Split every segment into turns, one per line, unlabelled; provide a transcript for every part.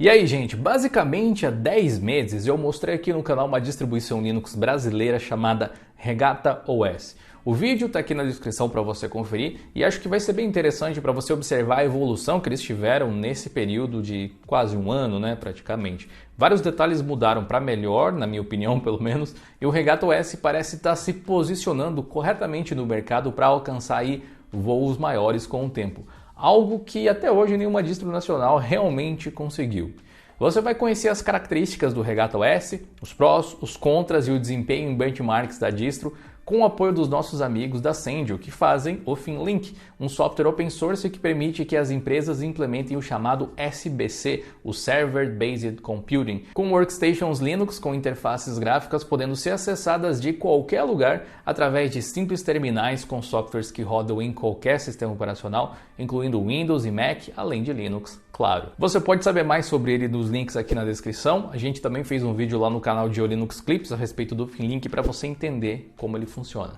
E aí, gente, basicamente há 10 meses eu mostrei aqui no canal uma distribuição Linux brasileira chamada Regata OS. O vídeo está aqui na descrição para você conferir e acho que vai ser bem interessante para você observar a evolução que eles tiveram nesse período de quase um ano, né, praticamente. Vários detalhes mudaram para melhor, na minha opinião pelo menos, e o Regata OS parece estar se posicionando corretamente no mercado para alcançar aí voos maiores com o tempo. Algo que até hoje nenhuma distro nacional realmente conseguiu. Você vai conhecer as características do Regata OS, os prós, os contras e o desempenho em benchmarks da distro, com o apoio dos nossos amigos da Sendio, que fazem o Finlink, um software open source que permite que as empresas implementem o chamado SBC, o Server Based Computing, com workstations Linux com interfaces gráficas podendo ser acessadas de qualquer lugar através de simples terminais com softwares que rodam em qualquer sistema operacional, incluindo Windows e Mac, além de Linux, claro. Você pode saber mais sobre ele nos links aqui na descrição. A gente também fez um vídeo lá no canal de Linux Clips a respeito do Finlink para você entender como ele funciona.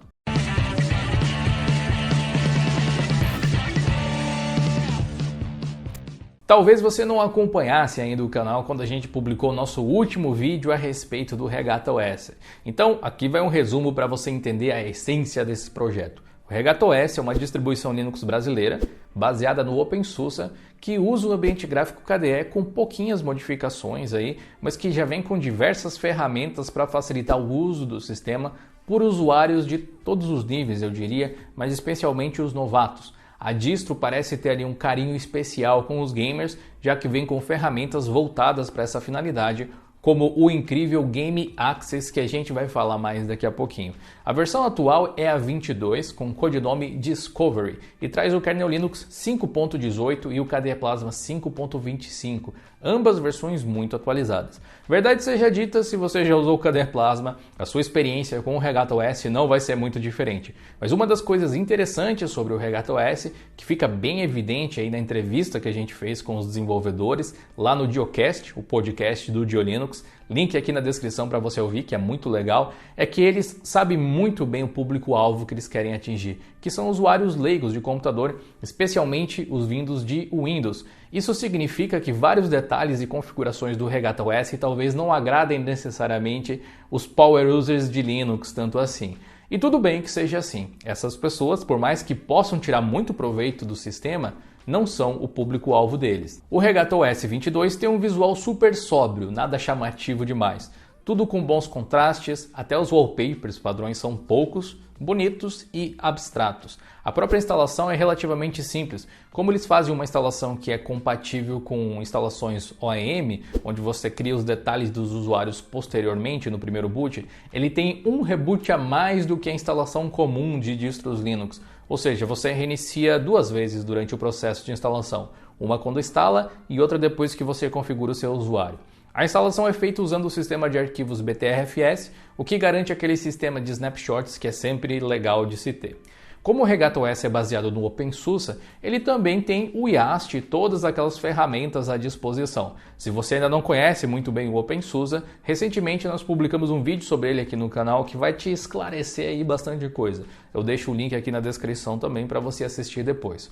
Talvez você não acompanhasse ainda o canal quando a gente publicou o nosso último vídeo a respeito do Regata OS. Então, aqui vai um resumo para você entender a essência desse projeto. O Regata OS é uma distribuição Linux brasileira, baseada no OpenSUSE, que usa o ambiente gráfico KDE com pouquinhas modificações aí, mas que já vem com diversas ferramentas para facilitar o uso do sistema por usuários de todos os níveis, eu diria, mas especialmente os novatos. A distro parece ter ali um carinho especial com os gamers, já que vem com ferramentas voltadas para essa finalidade, como o incrível Game Access, que a gente vai falar mais daqui a pouquinho. A versão atual é a 22, com o codinome Discovery, e traz o kernel Linux 5.18 e o KDE Plasma 5.25, ambas versões muito atualizadas. Verdade seja dita, se você já usou o KDE Plasma, a sua experiência com o Regata OS não vai ser muito diferente. Mas uma das coisas interessantes sobre o Regata OS, que fica bem evidente aí na entrevista que a gente fez com os desenvolvedores, lá no Diocast, o podcast do DioLinux, link aqui na descrição para você ouvir, que é muito legal, é que eles sabem muito bem o público-alvo que eles querem atingir, que são usuários leigos de computador, especialmente os vindos de Windows. Isso significa que vários detalhes e configurações do Regata OS talvez não agradem necessariamente os power users de Linux tanto assim. E tudo bem que seja assim. Essas pessoas, por mais que possam tirar muito proveito do sistema, não são o público-alvo deles. O Regata OS 22 tem um visual super sóbrio, nada chamativo demais. Tudo com bons contrastes, até os wallpapers padrões são poucos, bonitos e abstratos. A própria instalação é relativamente simples. Como eles fazem uma instalação que é compatível com instalações OEM, onde você cria os detalhes dos usuários posteriormente no primeiro boot, ele tem um reboot a mais do que a instalação comum de distros Linux. Ou seja, você reinicia duas vezes durante o processo de instalação, uma quando instala e outra depois que você configura o seu usuário. A instalação é feita usando o sistema de arquivos BTRFS, o que garante aquele sistema de snapshots que é sempre legal de se ter. Como o Regata OS é baseado no OpenSUSE, ele também tem o YAST e todas aquelas ferramentas à disposição. Se você ainda não conhece muito bem o OpenSUSE, recentemente nós publicamos um vídeo sobre ele aqui no canal que vai te esclarecer aí bastante coisa. Eu deixo o link aqui na descrição também para você assistir depois.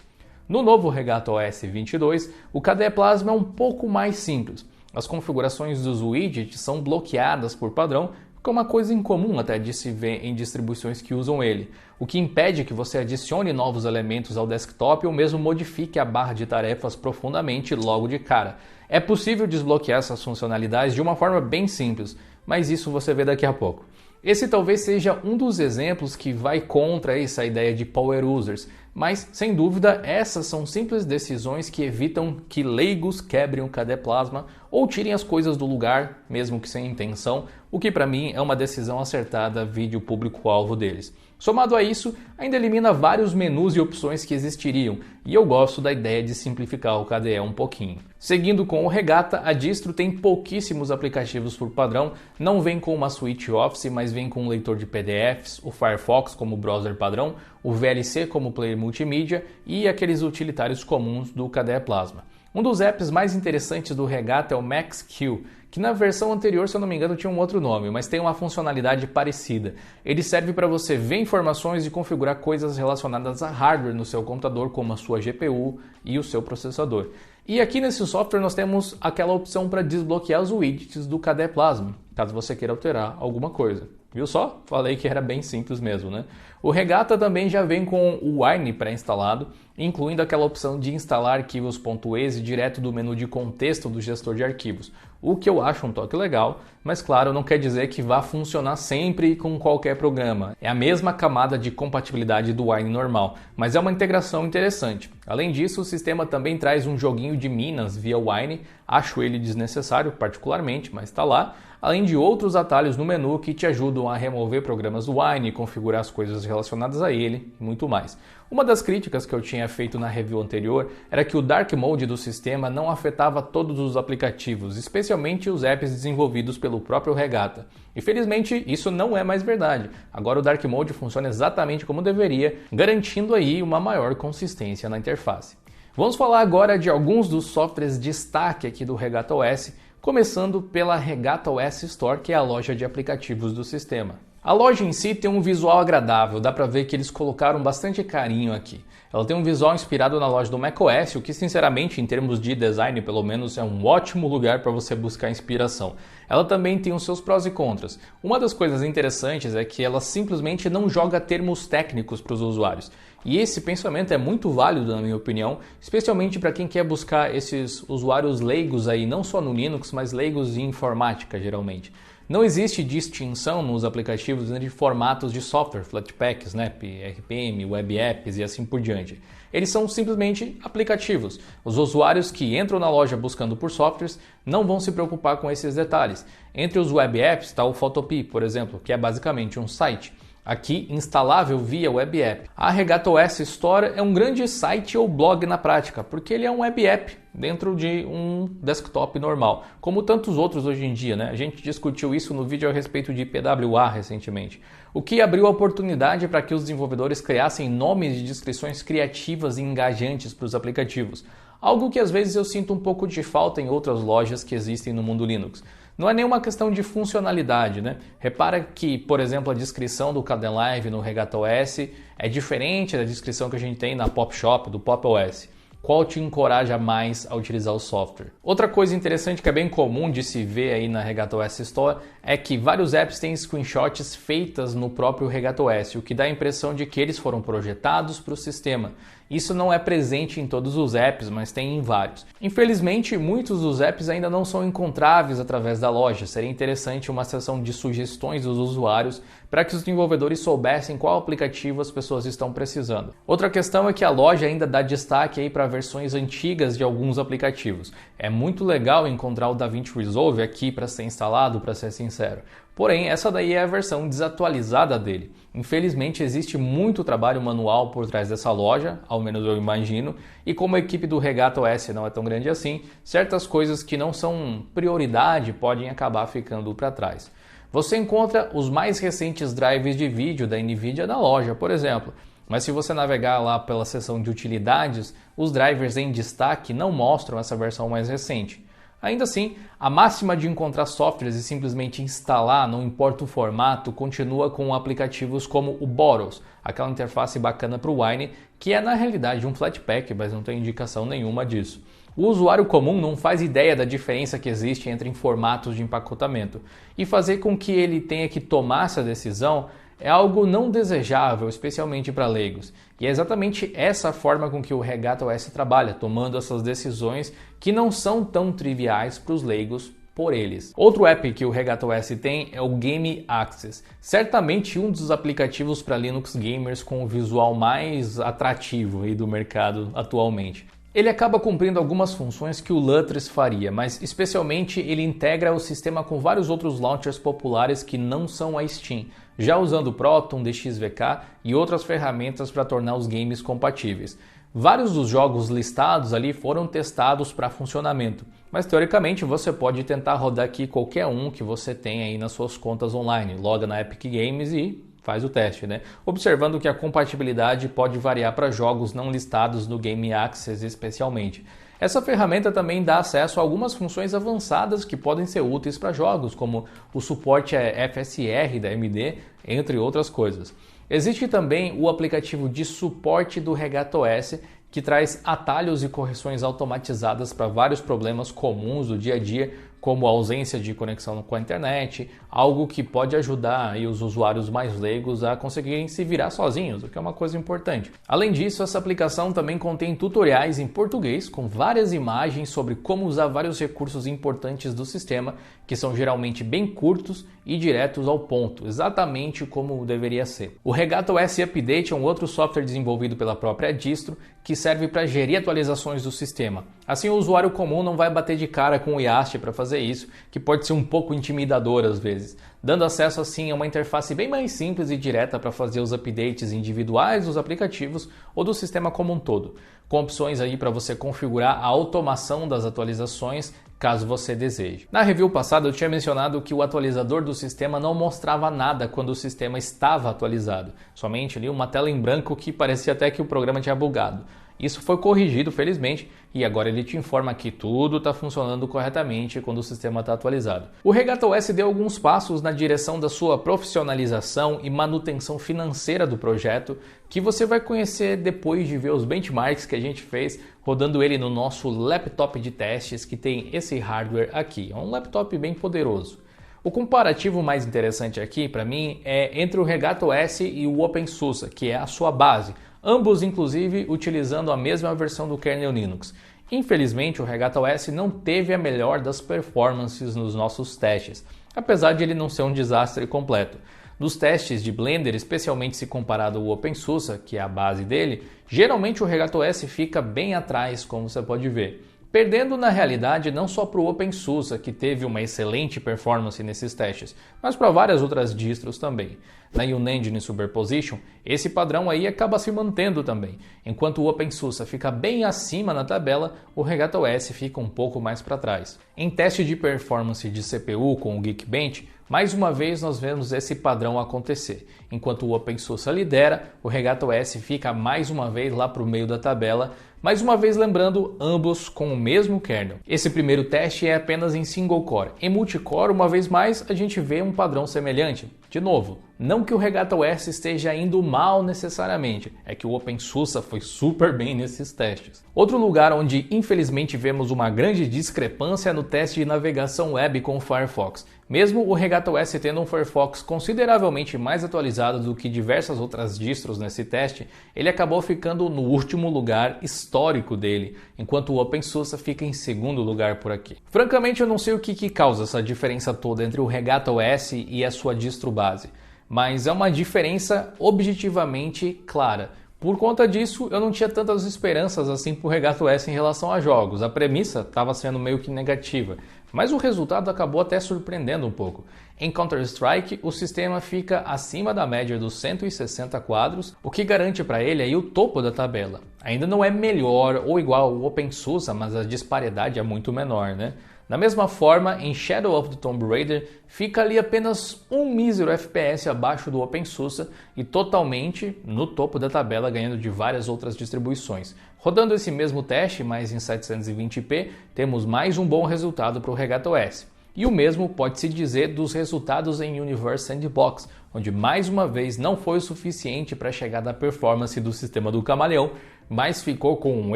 No novo Regata OS 22, o KDE Plasma é um pouco mais simples. As configurações dos widgets são bloqueadas por padrão, que é uma coisa incomum até de se ver em distribuições que usam ele, o que impede que você adicione novos elementos ao desktop ou mesmo modifique a barra de tarefas profundamente logo de cara. É possível desbloquear essas funcionalidades de uma forma bem simples, mas isso você vê daqui a pouco. Esse talvez seja um dos exemplos que vai contra essa ideia de power users, mas sem dúvida essas são simples decisões que evitam que leigos quebrem o KDE Plasma ou tirem as coisas do lugar, mesmo que sem intenção, o que para mim é uma decisão acertada vide o público-alvo deles. Somado a isso, ainda elimina vários menus e opções que existiriam, e eu gosto da ideia de simplificar o KDE um pouquinho. Seguindo com o Regata, a distro tem pouquíssimos aplicativos por padrão, não vem com uma suite Office, mas vem com um leitor de PDFs, o Firefox como browser padrão, o VLC como player multimídia e aqueles utilitários comuns do KDE Plasma. Um dos apps mais interessantes do Regata é o MaxQ, que na versão anterior, se eu não me engano, tinha um outro nome, mas tem uma funcionalidade parecida. Ele serve para você ver informações e configurar coisas relacionadas a hardware no seu computador, como a sua GPU e o seu processador. E aqui nesse software nós temos aquela opção para desbloquear os widgets do KDE Plasma, caso você queira alterar alguma coisa. Viu só? Falei que era bem simples mesmo, né? O Regata também já vem com o Wine pré-instalado, incluindo aquela opção de instalar arquivos .exe direto do menu de contexto do gestor de arquivos, o que eu acho um toque legal, mas claro, não quer dizer que vá funcionar sempre com qualquer programa. É a mesma camada de compatibilidade do Wine normal, mas é uma integração interessante. Além disso, o sistema também traz um joguinho de minas via Wine, acho ele desnecessário particularmente, mas está lá, além de outros atalhos no menu que te ajudam a remover programas do Wine, configurar as coisas relacionadas a ele e muito mais. Uma das críticas que eu tinha feito na review anterior era que o Dark Mode do sistema não afetava todos os aplicativos, especialmente os apps desenvolvidos pelo próprio Regata. Infelizmente, isso não é mais verdade. Agora o Dark Mode funciona exatamente como deveria, garantindo aí uma maior consistência na interface. Vamos falar agora de alguns dos softwares destaque aqui do Regata OS, começando pela Regata OS Store, que é a loja de aplicativos do sistema. A loja em si tem um visual agradável, dá pra ver que eles colocaram bastante carinho aqui. Ela tem um visual inspirado na loja do macOS, o que sinceramente, em termos de design, pelo menos, é um ótimo lugar para você buscar inspiração. Ela também tem os seus prós e contras. Uma das coisas interessantes é que ela simplesmente não joga termos técnicos para os usuários. E esse pensamento é muito válido, na minha opinião, especialmente para quem quer buscar esses usuários leigos aí, não só no Linux, mas leigos em informática, geralmente. Não existe distinção nos aplicativos entre formatos de software, Flatpak, Snap, RPM, Web Apps e assim por diante. Eles são simplesmente aplicativos. Os usuários que entram na loja buscando por softwares não vão se preocupar com esses detalhes. Entre os Web Apps está o Photopea, por exemplo, que é basicamente um site. Aqui instalável via web app. A Regata OS Store é um grande site ou blog na prática, porque ele é um web app dentro de um desktop normal, como tantos outros hoje em dia, né? A gente discutiu isso no vídeo a respeito de PWA recentemente, o que abriu a oportunidade para que os desenvolvedores criassem nomes de descrições criativas e engajantes para os aplicativos, algo que às vezes eu sinto um pouco de falta em outras lojas que existem no mundo Linux. Não é nenhuma questão de funcionalidade, né? Repara que, por exemplo, a descrição do Kdenlive no Regata OS é diferente da descrição que a gente tem na Pop Shop, do Pop OS. Qual te encoraja mais a utilizar o software? Outra coisa interessante que é bem comum de se ver aí na Regata OS Store é que vários apps têm screenshots feitas no próprio Regata OS, o que dá a impressão de que eles foram projetados para o sistema. Isso não é presente em todos os apps, mas tem em vários. Infelizmente, muitos dos apps ainda não são encontráveis através da loja. Seria interessante uma seção de sugestões dos usuários para que os desenvolvedores soubessem qual aplicativo as pessoas estão precisando. Outra questão é que a loja ainda dá destaque aí para versões antigas de alguns aplicativos. É muito legal encontrar o DaVinci Resolve aqui para ser instalado, para ser sincero. Porém, essa daí é a versão desatualizada dele. Infelizmente, existe muito trabalho manual por trás dessa loja, ao menos eu imagino, e como a equipe do Regata OS não é tão grande assim, certas coisas que não são prioridade podem acabar ficando para trás. Você encontra os mais recentes drivers de vídeo da NVIDIA na loja, por exemplo, mas se você navegar lá pela seção de utilidades, os drivers em destaque não mostram essa versão mais recente. Ainda assim, a máxima de encontrar softwares e simplesmente instalar, não importa o formato, continua com aplicativos como o Bottles, aquela interface bacana para o Wine, que é na realidade um Flatpak, mas não tem indicação nenhuma disso. O usuário comum não faz ideia da diferença que existe entre formatos de empacotamento, e fazer com que ele tenha que tomar essa decisão é algo não desejável, especialmente para leigos. E é exatamente essa forma com que o Regata OS trabalha, tomando essas decisões que não são tão triviais para os leigos por eles. Outro app que o Regata OS tem é o Game Access, certamente um dos aplicativos para Linux gamers com o visual mais atrativo aí do mercado atualmente. Ele acaba cumprindo algumas funções que o Lutris faria, mas especialmente ele integra o sistema com vários outros launchers populares que não são a Steam, já usando Proton, DXVK e outras ferramentas para tornar os games compatíveis. Vários dos jogos listados ali foram testados para funcionamento, mas teoricamente você pode tentar rodar aqui qualquer um que você tenha aí nas suas contas online, loga na Epic Games e faz o teste, né? Observando que a compatibilidade pode variar para jogos não listados no Game Access especialmente. Essa ferramenta também dá acesso a algumas funções avançadas que podem ser úteis para jogos, como o suporte a FSR da AMD, entre outras coisas. Existe também o aplicativo de suporte do Regata OS, que traz atalhos e correções automatizadas para vários problemas comuns do dia a dia, como a ausência de conexão com a internet, algo que pode ajudar aí os usuários mais leigos a conseguirem se virar sozinhos, o que é uma coisa importante. Além disso, essa aplicação também contém tutoriais em português com várias imagens sobre como usar vários recursos importantes do sistema, que são geralmente bem curtos e diretos ao ponto, exatamente como deveria ser. O Regatta OS Update é um outro software desenvolvido pela própria distro que serve para gerir atualizações do sistema. Assim, o usuário comum não vai bater de cara com o IAST para fazer isso, que pode ser um pouco intimidador às vezes, dando acesso assim a uma interface bem mais simples e direta para fazer os updates individuais dos aplicativos ou do sistema como um todo, com opções aí para você configurar a automação das atualizações caso você deseje. Na review passada eu tinha mencionado que o atualizador do sistema não mostrava nada quando o sistema estava atualizado, somente ali uma tela em branco que parecia até que o programa tinha bugado. Isso foi corrigido, felizmente, e agora ele te informa que tudo está funcionando corretamente quando o sistema está atualizado. O Regatta OS deu alguns passos na direção da sua profissionalização e manutenção financeira do projeto, que você vai conhecer depois de ver os benchmarks que a gente fez rodando ele no nosso laptop de testes que tem esse hardware aqui. É um laptop bem poderoso. O comparativo mais interessante aqui para mim é entre o Regatta OS e o OpenSUSE, que é a sua base. Ambos, inclusive, utilizando a mesma versão do kernel Linux. Infelizmente, o Regatta OS não teve a melhor das performances nos nossos testes, apesar de ele não ser um desastre completo. Nos testes de Blender, especialmente se comparado ao OpenSUSE, que é a base dele, geralmente o Regatta OS fica bem atrás, como você pode ver. Perdendo na realidade não só para o OpenSUSE, que teve uma excelente performance nesses testes, mas para várias outras distros também. Na Unengine Superposition, esse padrão aí acaba se mantendo também. Enquanto o OpenSUSE fica bem acima na tabela, o Regatta OS fica um pouco mais para trás. Em teste de performance de CPU com o Geekbench, mais uma vez nós vemos esse padrão acontecer. Enquanto o OpenSUSE lidera, o Regatta OS fica mais uma vez lá para o meio da tabela, mais uma vez lembrando, ambos com o mesmo kernel. Esse primeiro teste é apenas em single core. Em multicore, uma vez mais, a gente vê um padrão semelhante. De novo, não que o Regatta OS esteja indo mal necessariamente, é que o OpenSUSE foi super bem nesses testes. Outro lugar onde infelizmente vemos uma grande discrepância é no teste de navegação web com o Firefox. Mesmo o Regatta OS tendo um Firefox consideravelmente mais atualizado do que diversas outras distros nesse teste, ele acabou ficando no último lugar histórico dele, enquanto o OpenSUSE fica em segundo lugar por aqui. Francamente, eu não sei o que causa essa diferença toda entre o Regatta OS e a sua distro base, mas é uma diferença objetivamente clara. Por conta disso, eu não tinha tantas esperanças assim para o Regatta OS em relação a jogos. A premissa estava sendo meio que negativa, mas o resultado acabou até surpreendendo um pouco. Em Counter-Strike, o sistema fica acima da média dos 160 quadros, o que garante para ele aí o topo da tabela. Ainda não é melhor ou igual ao OpenSUSE, mas a disparidade é muito menor, né? Da mesma forma, em Shadow of the Tomb Raider, fica ali apenas um mísero FPS abaixo do OpenSUSE e totalmente no topo da tabela, ganhando de várias outras distribuições. Rodando esse mesmo teste, mas em 720p, temos mais um bom resultado para o Regatta OS. E o mesmo pode-se dizer dos resultados em Universe Sandbox, onde mais uma vez não foi o suficiente para chegar na performance do sistema do Camaleão, mas ficou com um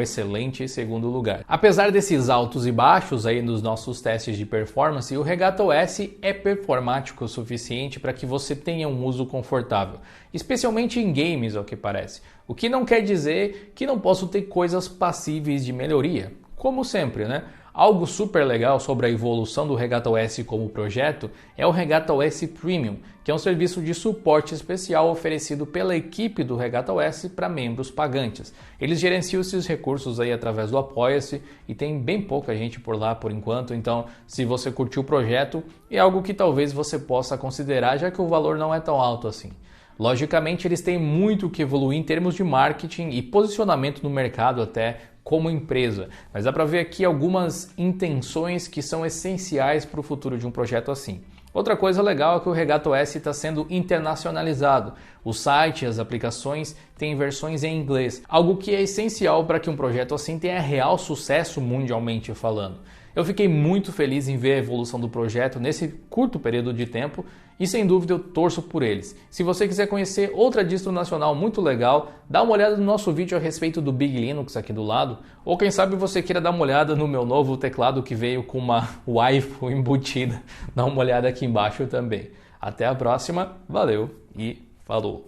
excelente segundo lugar. Apesar desses altos e baixos aí nos nossos testes de performance, o Regatta OS é performático o suficiente para que você tenha um uso confortável, especialmente em games, ao que parece. O que não quer dizer que não posso ter coisas passíveis de melhoria, como sempre, né? Algo super legal sobre a evolução do Regatta OS como projeto é o Regatta OS Premium, que é um serviço de suporte especial oferecido pela equipe do Regatta OS para membros pagantes. Eles gerenciam esses recursos aí através do Apoia-se e tem bem pouca gente por lá por enquanto, então se você curtiu o projeto, é algo que talvez você possa considerar, já que o valor não é tão alto assim. Logicamente, eles têm muito que evoluir em termos de marketing e posicionamento no mercado até como empresa, mas dá para ver aqui algumas intenções que são essenciais para o futuro de um projeto assim. Outra coisa legal é que o Regatta OS está sendo internacionalizado. O site e as aplicações têm versões em inglês, algo que é essencial para que um projeto assim tenha real sucesso mundialmente falando. Eu fiquei muito feliz em ver a evolução do projeto nesse curto período de tempo e sem dúvida eu torço por eles. Se você quiser conhecer outra distro nacional muito legal, dá uma olhada no nosso vídeo a respeito do Big Linux aqui do lado, ou quem sabe você queira dar uma olhada no meu novo teclado que veio com uma Wi-Fi embutida. Dá uma olhada aqui embaixo também. Até a próxima, valeu e falou!